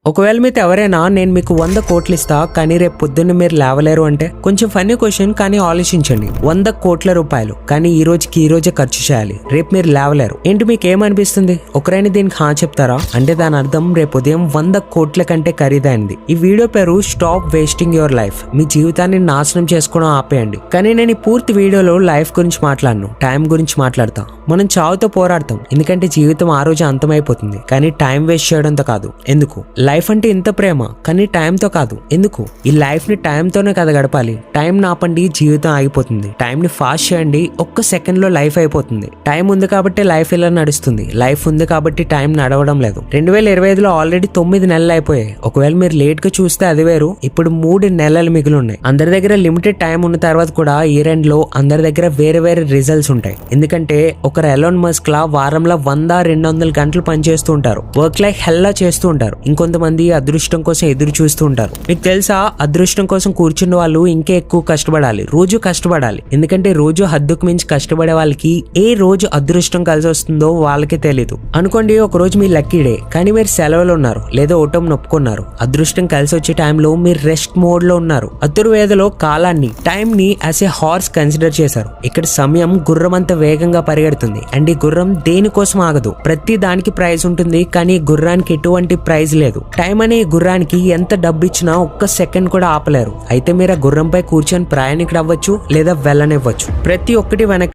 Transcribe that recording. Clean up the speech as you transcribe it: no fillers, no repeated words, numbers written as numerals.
ఒకవేళ మీతో ఎవరైనా నేను మీకు 100 కోట్లు ఇస్తా కానీ రేపు పొద్దున్న మీరు లేవలేరు అంటే కొంచెం ఫన్నీ క్వశ్చన్, కానీ ఆలోచించండి. 100 కోట్ల రూపాయలు కానీ ఈ రోజే ఖర్చు చేయాలి, రేపు మీరు లేవలేరు. ఏంటి మీకు ఏమనిపిస్తుంది? ఒకరైనా దీనికి హా చెప్తారా? అంటే దాని అర్థం రేపు ఉదయం 100 కోట్ల కంటే ఖరీదైంది. ఈ వీడియో పేరు స్టాప్ వేస్టింగ్ యువర్ లైఫ్. మీ జీవితాన్ని నాశనం చేసుకోవడం ఆపేయండి. కానీ నేను ఈ పూర్తి వీడియోలో లైఫ్ గురించి మాట్లాడను, టైం గురించి మాట్లాడతా. మనం చావుతో పోరాడతాం ఎందుకంటే జీవితం ఆ రోజు అంతమైపోతుంది, కానీ టైం వేస్ట్ చేయడంతో కాదు. ఎందుకు? లైఫ్ అంటే ఇంత ప్రేమ, కానీ టైంతో కాదు. ఎందుకు? ఈ లైఫ్ ని టైంతోనే కదా గడపాలి. టైం నాపండి, జీవితం ఆగిపోతుంది. టైం ని ఫాస్ట్ చేయండి, ఒక్క సెకండ్ లో లైఫ్ అయిపోతుంది. టైం ఉంది కాబట్టి లైఫ్ ఇలా నడుస్తుంది, లైఫ్ ఉంది కాబట్టి టైం నడవడం లేదు. 2025లో ఆల్రెడీ 9 నెలలు అయిపోయాయి. ఒకవేళ మీరు లేట్ గా చూస్తే అది వేరు. ఇప్పుడు 3 నెలలు మిగిలి ఉన్నాయి. అందరి దగ్గర లిమిటెడ్ టైం ఉన్న తర్వాత కూడా ఇయర్ ఎండ్ లో అందరి దగ్గర వేరే వేరే రిజల్ట్స్ ఉంటాయి. ఎందుకంటే ఒకరు ఎలాన్ మస్క్ లా వారంలో 100-200 గంటలు పనిచేస్తూ ఉంటారు, వర్క్ లైక్ హెల్లా చేస్తూ ఉంటారు. ఇంకొంతమంది అదృష్టం కోసం ఎదురు చూస్తూ ఉంటారు. మీకు తెలుసా, అదృష్టం కోసం కూర్చున్న వాళ్ళు ఇంకా ఎక్కువ కష్టపడాలి, రోజు కష్టపడాలి. ఎందుకంటే రోజు హద్దుకు మించి కష్టపడే వాళ్ళకి ఏ రోజు అదృష్టం కలిసి వస్తుందో వాళ్ళకే తెలీదు. అనుకోండి ఒక రోజు మీ లక్కీ డే, కానీ మీరు సెలవులు ఉన్నారు లేదా ఓటం నొప్పుకున్నారు. అదృష్టం కలిసి వచ్చే టైంలో మీరు రెస్ట్ మోడ్ లో ఉన్నారు. అతుర్వేదలో కాలాన్ని, టైం ని యాజ్ ఏ హార్స్ కన్సిడర్ చేశారు. ఇక్కడ సమయం గుర్రం అంత వేగంగా పరిగెడుతుంది. అండ్ ఈ గుర్రం దేనికోసం ఆగదు. ప్రతి దానికి ప్రైజ్ ఉంటుంది, కానీ గుర్రానికి ఎటువంటి ప్రైజ్ లేదు. టైం అనే గుర్రానికి ఎంత డబ్బు ఇచ్చినా ఒక్క సెకండ్ కూడా ఆపలేరు. అయితే మీరు ఆ గుర్రంపై కూర్చొని ప్రయాణికుడు అవ్వచ్చు లేదా వెళ్ళనివ్వచ్చు. ప్రతి ఒక్కటి వెనక్కి